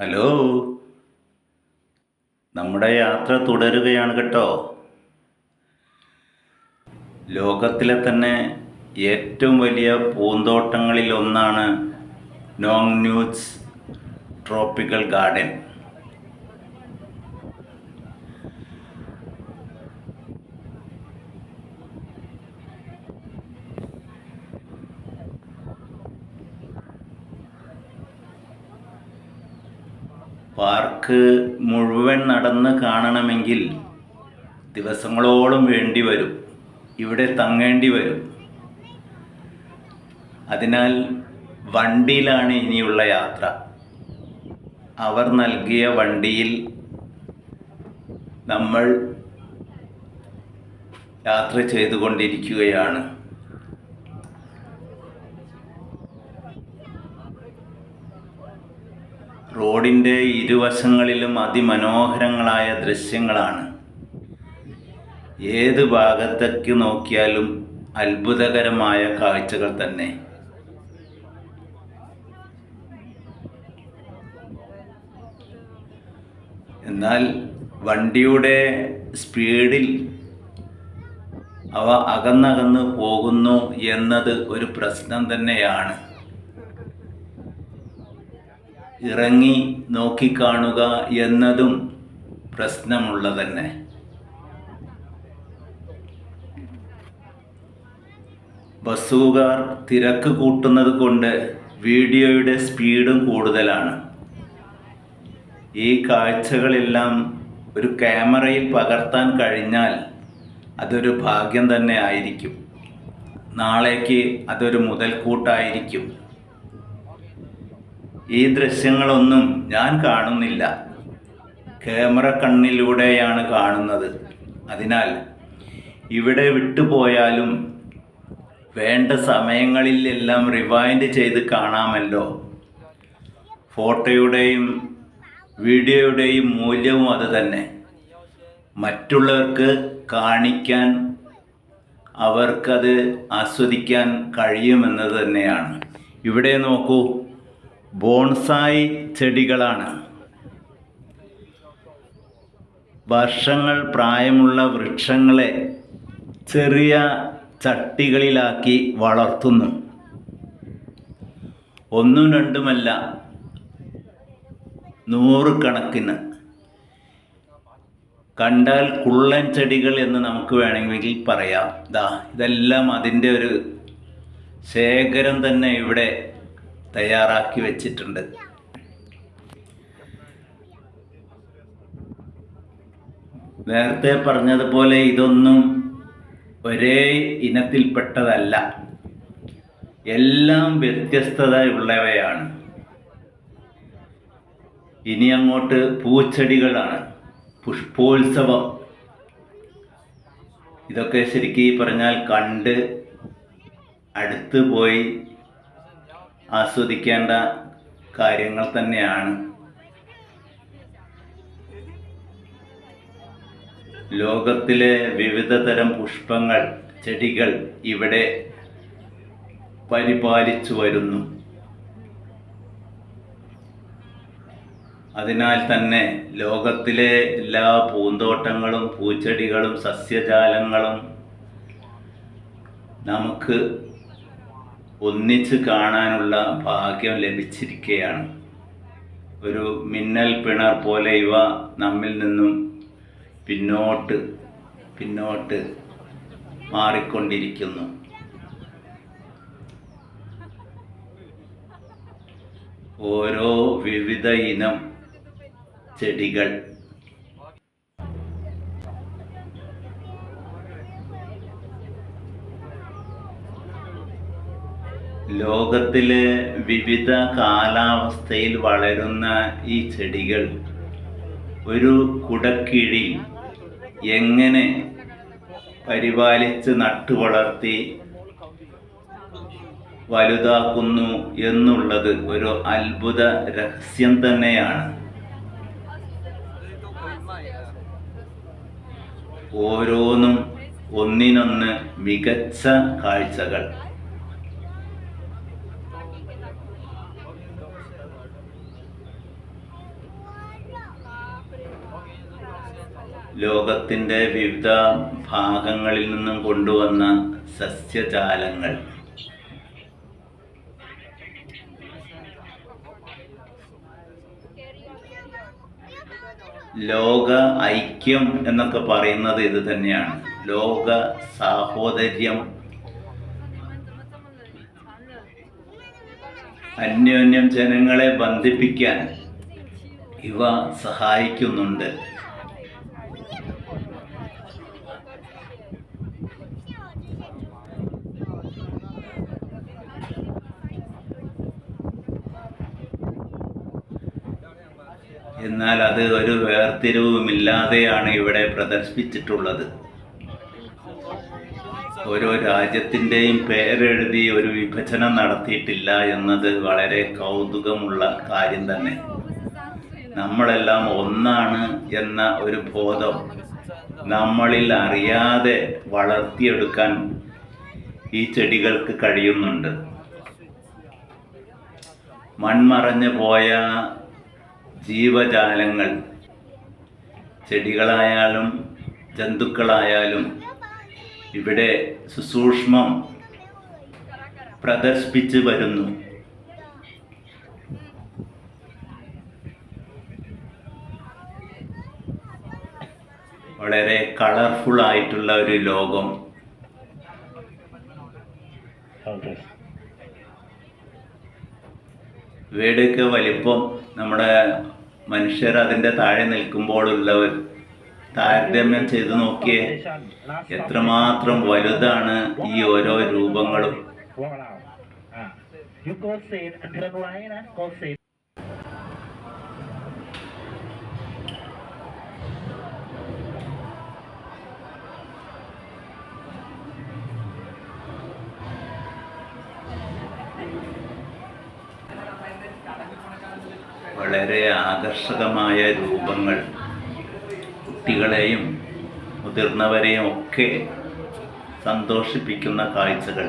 Hello, നമ്മുടെ യാത്ര തുടരുകയാണ് കേട്ടോ. ലോകത്തിലെ തന്നെ ഏറ്റവും വലിയ പൂന്തോട്ടങ്ങളിൽ ഒന്നാണ് നോങ് ന്യൂസ് ട്രോപ്പിക്കൽ ഗാർഡൻ. പാർക്ക് മുഴുവൻ നടന്ന് കാണണമെങ്കിൽ ദിവസങ്ങളോളം വേണ്ടി വരും, ഇവിടെ തങ്ങേണ്ടി വരും. അതിനാൽ വണ്ടിയിലാണ് ഇനിയുള്ള യാത്ര. അവർ നൽകിയ വണ്ടിയിൽ നമ്മൾ യാത്ര ചെയ്തുകൊണ്ടിരിക്കുകയാണ്. റോഡിൻ്റെ ഇരുവശങ്ങളിലും അതിമനോഹരങ്ങളായ ദൃശ്യങ്ങളാണ്. ഏത് ഭാഗത്തേക്ക് നോക്കിയാലും അത്ഭുതകരമായ കാഴ്ചകൾ തന്നെ. എന്നാൽ വണ്ടിയുടെ സ്പീഡിൽ അവ അകന്നകന്ന് പോകുന്നു എന്നത് ഒരു പ്രശ്നം തന്നെയാണ്. ഇറങ്ങി നോക്കിക്കാണുക എന്നതും പ്രശ്നമുള്ള തന്നെ. ബസ്സുകാർ തിരക്ക് കൂട്ടുന്നത് കൊണ്ട് വീഡിയോയുടെ സ്പീഡും കൂടുതലാണ്. ഈ കാഴ്ചകളെല്ലാം ഒരു ക്യാമറയിൽ പകർത്താൻ കഴിഞ്ഞാൽ അതൊരു ഭാഗ്യം തന്നെ ആയിരിക്കും. നാളേക്ക് അതൊരു മുതൽക്കൂട്ടായിരിക്കും. ഈ ദൃശ്യങ്ങളൊന്നും ഞാൻ കാണുന്നില്ല, ക്യാമറ കണ്ണിലൂടെയാണ് കാണുന്നത്. അതിനാൽ ഇവിടെ വിട്ടുപോയാലും വേണ്ട സമയങ്ങളിലെല്ലാം റിവൈൻഡ് ചെയ്ത് കാണാമല്ലോ. ഫോട്ടോയുടെയും വീഡിയോയുടെയും മൂല്യവും അത് തന്നെ. മറ്റുള്ളവർക്ക് കാണിക്കാൻ, അവർക്കത് ആസ്വദിക്കാൻ കഴിയുമെന്നത് തന്നെയാണ്. ഇവിടെ നോക്കൂ, ബോൺസായി ചെടികളാണ്. വർഷങ്ങൾ പ്രായമുള്ള വൃക്ഷങ്ങളെ ചെറിയ ചട്ടികളിലാക്കി വളർത്തുന്നു. ഒന്നും രണ്ടുമല്ല, 100 കണക്കിന്. കണ്ടാൽ കുള്ളൻ ചെടികൾ എന്ന് നമുക്ക് വേണമെങ്കിൽ പറയാം. ഇതെല്ലാം അതിൻ്റെ ഒരു ശേഖരം തന്നെ ഇവിടെ തയ്യാറാക്കി വെച്ചിട്ടുണ്ട്. നേരത്തെ പറഞ്ഞതുപോലെ ഇതൊന്നും ഒരേ ഇനത്തിൽപ്പെട്ടതല്ല, എല്ലാം വ്യത്യസ്തതയുള്ളവയാണ്. ഇനി അങ്ങോട്ട് പൂച്ചെടികളാണ്, പുഷ്പോത്സവം. ഇതൊക്കെ ശരിക്കും പറഞ്ഞാൽ കണ്ട് അടുത്ത് പോയി ആസ്വദിക്കേണ്ട കാര്യങ്ങൾ തന്നെയാണ്. ലോകത്തിലെ വിവിധ തരം പുഷ്പങ്ങൾ, ചെടികൾ ഇവിടെ പരിപാലിച്ചു വരുന്നു. അതിനാൽ തന്നെ ലോകത്തിലെ എല്ലാ പൂന്തോട്ടങ്ങളും പൂച്ചെടികളും സസ്യജാലങ്ങളും നമുക്ക് ഒന്നിച്ച് കാണാനുള്ള ഭാഗ്യം ലഭിച്ചിരിക്കുകയാണ്. ഒരു മിന്നൽ പിണർ പോലെ ഇവ നമ്മിൽ നിന്നും പിന്നോട്ട് മാറിക്കൊണ്ടിരിക്കുന്നു. ഓരോ വിവിധ ഇനം ചെടികൾ. ലോകത്തിലെ വിവിധ കാലാവസ്ഥയിൽ വളരുന്ന ഈ ചെടികൾ ഒരു കുടക്കീഴിൽ എങ്ങനെ പരിപാലിച്ച് നട്ടുവളർത്തി വലുതാക്കുന്നു എന്നുള്ളത് ഒരു അത്ഭുത രഹസ്യം തന്നെയാണ്. ഓരോന്നും ഒന്നിനൊന്ന് മികച്ച കാഴ്ചകൾ. ലോകത്തിൻ്റെ വിവിധ ഭാഗങ്ങളിൽ നിന്നും കൊണ്ടുവന്ന സസ്യജാലങ്ങൾ. ലോക ഐക്യം എന്നൊക്കെ പറയുന്നത് ഇത് തന്നെയാണ്. ലോക സാഹോദര്യം, അന്യോന്യം ജനങ്ങളെ ബന്ധിപ്പിക്കാൻ ഇവ സഹായിക്കുന്നുണ്ട്. എന്നാൽ അത് ഒരു വേർതിരിവുമില്ലാതെയാണ് ഇവിടെ പ്രദർശിപ്പിച്ചിട്ടുള്ളത്. ഓരോ രാജ്യത്തിൻ്റെയും പേരെഴുതി ഒരു വിഭജനം നടത്തിയിട്ടില്ല എന്നത് വളരെ കൗതുകമുള്ള കാര്യം തന്നെ. നമ്മളെല്ലാം ഒന്നാണ് എന്ന ഒരു ബോധം നമ്മളിൽ അറിയാതെ വളർത്തിയെടുക്കാൻ ഈ ചെടികൾക്ക് കഴിയുന്നുണ്ട്. മൺമറഞ്ഞു പോയ ജീവജാലങ്ങൾ, ചെടികളായാലും ജന്തുക്കളായാലും ഇവിടെ സുസൂക്ഷ്മം പ്രദർശിപ്പിച്ച് വരുന്നു. വളരെ കളർഫുൾ ആയിട്ടുള്ള ഒരു ലോകം. ഇവയുടെയൊക്കെ വലിപ്പം നമ്മുടെ മനുഷ്യർ അതിൻ്റെ താഴെ നിൽക്കുമ്പോഴുള്ള താരതമ്യം ചെയ്ത് നോക്കിയേ, എത്രമാത്രം വലുതാണ് ഈ ഓരോ രൂപങ്ങളും. വളരെ ആകർഷകമായ രൂപങ്ങൾ, കുട്ടികളെയും മുതിർന്നവരെയും ഒക്കെ സന്തോഷിപ്പിക്കുന്ന കാഴ്ചകൾ.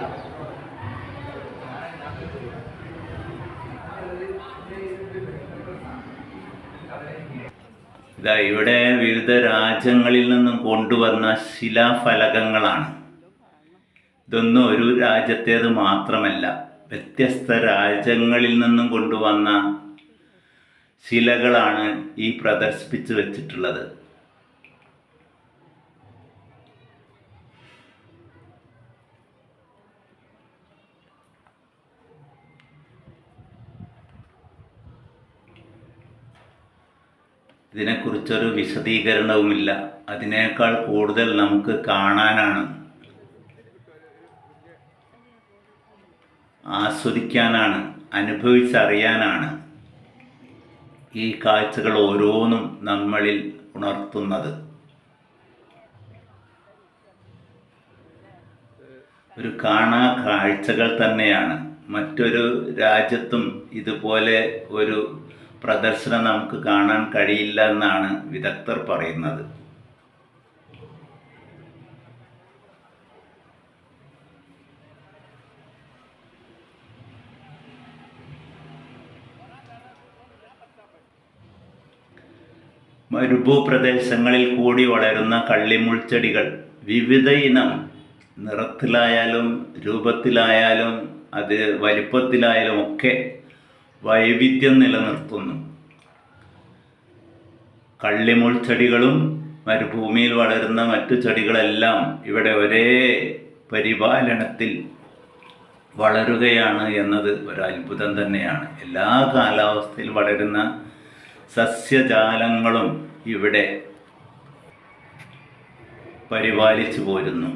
ഇതാ ഇവിടെ വിവിധ രാജ്യങ്ങളിൽ നിന്നും കൊണ്ടുവന്ന ശിലാഫലകങ്ങളാണ്. ഇതൊന്നും ഒരു രാജ്യത്തേത് മാത്രമല്ല, വ്യത്യസ്ത രാജ്യങ്ങളിൽ നിന്നും കൊണ്ടുവന്ന ശിലകളാണ് ഈ പ്രദർശിപ്പിച്ച് വെച്ചിട്ടുള്ളത്. ഇതിനെക്കുറിച്ചൊരു വിശദീകരണവുമില്ല. അതിനേക്കാൾ കൂടുതൽ നമുക്ക് കാണാനാണ്, ആസ്വദിക്കാനാണ്, അനുഭവിച്ചറിയാനാണ് ഈ കാഴ്ചകൾ ഓരോന്നും നമ്മളിൽ ഉണർത്തുന്നത്. ഒരു കാണാ കാഴ്ചകൾ തന്നെയാണ്. മറ്റൊരു രാജ്യത്തും ഇതുപോലെ ഒരു പ്രദർശനം നമുക്ക് കാണാൻ കഴിയില്ല എന്നാണ് വിദഗ്ധർ പറയുന്നത്. മരുഭൂപ്രദേശങ്ങളിൽ കൂടി വളരുന്ന കള്ളിമുൾച്ചെടികൾ വിവിധ ഇനം നിറത്തിലായാലും രൂപത്തിലായാലും അത് വലിപ്പത്തിലായാലും ഒക്കെ വൈവിധ്യം നിലനിർത്തുന്നു. കള്ളിമുൾച്ചെടികളും മരുഭൂമിയിൽ വളരുന്ന മറ്റു ചെടികളെല്ലാം ഇവിടെ ഒരേ പരിപാലനത്തിൽ വളരുകയാണ് എന്നത് ഒരു അത്ഭുതം തന്നെയാണ്. എല്ലാ കാലാവസ്ഥയിൽ വളരുന്ന സസ്യജാലങ്ങളും ഇവിടെ പരിപാലിച്ചു പോരുന്നു.